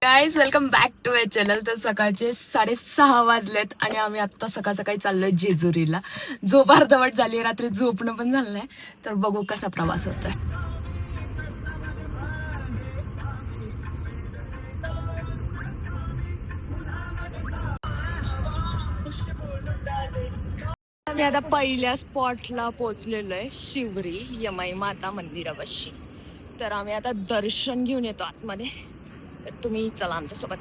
Guys welcome back to my channel. तर सकाळचे 6:30 वाजलेत आणि आम्ही आता सकाळ सकाळी चाललोय जेजुरीला. झोप अर्धवट झाली, रात्री झोपणं पण झालं नाही. तर बघू कसा प्रवास होतोय. आम्ही आता पहिल्या स्पॉटला पोहोचलेलो आहे, शिवरी यमाई माता मंदिरापाशी. तर आम्ही आता दर्शन घेऊन येतो आतमध्ये. तर तुम्ही चला आमच्यासोबत.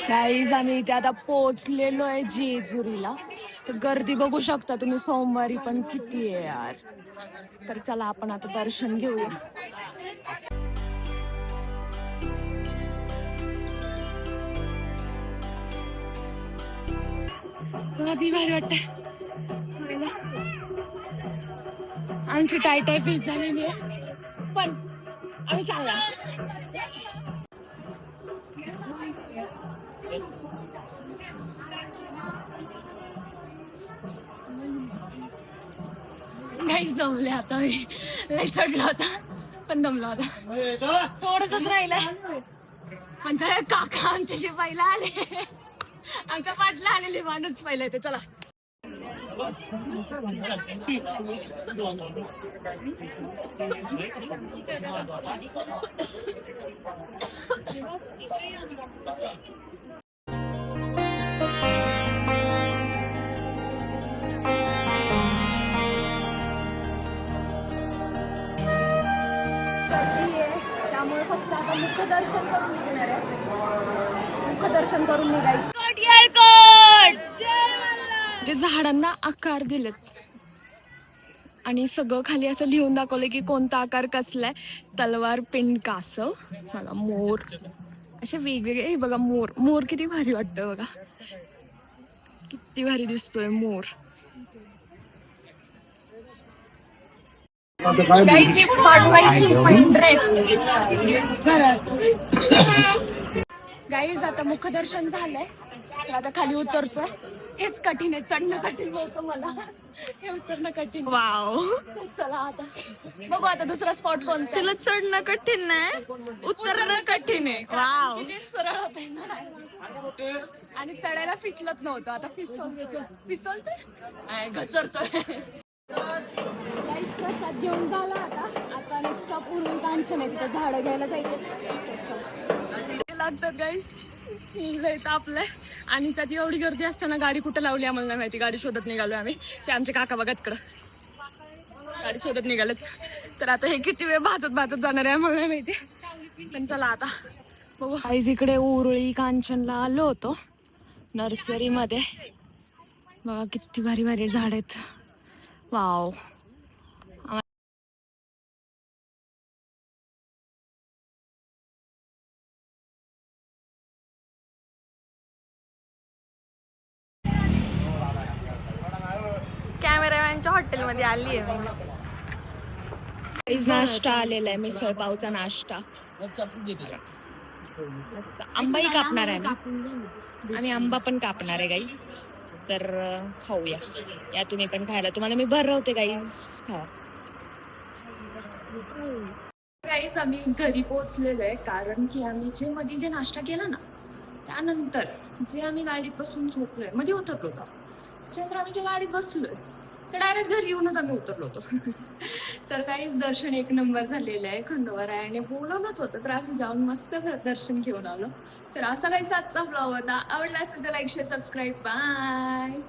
गाईज आम्ही इथे आता पोहोचलेलो आहे जेजुरीला. तर गर्दी बघू शकता तुम्ही, सोमवारी पण किती आहे यार. तर चला आपण आता दर्शन घेऊया. भारी वाटतंय. आमची टाय फिट झालेली आहे, पण आम्ही चांगला. नाही जमले आता, मी लय चढला होता पण दमला होता. थोडंसच राहिलंय पण चढ. काका आमच्याशी पहिला आले, आमच्या पाठला आलेले माणूस पहिला येते. चला त्यामुळे फक्त आता मुखदर्शन करून निघणार आहे. मुखदर्शन करून निघायचं. जे झाडांना आकार दिलेत आणि सगळं खाली असं लिहून दाखवलं की कोणता आकार कसलाय. तलवार, पिंड, कासव, मला मोर, असे वेगवेगळे. हे बघा मोर, मोर किती भारी वाटतं बघा, किती भारी दिसतोय मोर. गाईज आता मुखदर्शन झालंय, आता खाली उतरतोय. हेच कठीण आहे, चढणं कठीण होतं मला, हे उतरणं कठीण. वाव. चला आता बघू आता दुसरा स्पॉट कोणता. तुला चढणं कठीण नाही, उतरणं कठीण आहे. वाव. सरळ होत आहे ना, आणि चढायला फिसलत नव्हतं, आता फिसलतोय, घसरतोय. प्रसाद घेऊन झाला आता नेक्स्ट स्टॉप उरुळी कांचन आहे, तिथे झाडं घ्यायला जायचे लागतात. गाईस आपलंय आणि त्यात एवढी गर्दी असताना गाडी कुठं लावली आम्हाला नाही माहिती. गाडी शोधत निघालोय आम्ही. ते आमचे काका बघा तिकडं गाडी शोधत निघालेत. तर आता हे किती वेळ भाजत जाणार आहे आम्हाला नाही माहिती, पण चला आता बघू. गाईस इकडे उरुळी कांचनला आलो होतो नर्सरीमध्ये. बघा किती भारी भारी झाड आहेत. वाव. कॅमेरामॅनच्या हॉटेलमध्ये आली आहे मी. नाश्ता आलेला आहे, मिसळ पावचा नाश्ता. आंबाही कापणार आहे ना, आणि आंबा पण कापणार आहे गाईस. तर खाऊया, या तुम्ही पण खायला. तुम्हाला मी भरवते गाईस, खावा. गाईस आम्ही घरी पोहोचलेलो आहे, कारण की आम्ही मध्ये नाश्ता केला ना, त्यानंतर जे आम्ही गाडीत बसून झोपलोय, मध्ये उतरलो होतो. त्याच्यानंतर आम्ही ज्या गाडीत बसलोय तर डायरेक्ट घरी येऊनच आम्ही उतरलो होतो. तर काहीच दर्शन एक नंबर झालेलं आहे. खंडोबारायाने बोलवलंच होतं, तर आम्ही जाऊन मस्त दर्शन घेऊन आलो. तर असा काही आजचा ब्लॉग होता. आवडला असेल तर लाईक, शेअर, सबस्क्राईब. बाय.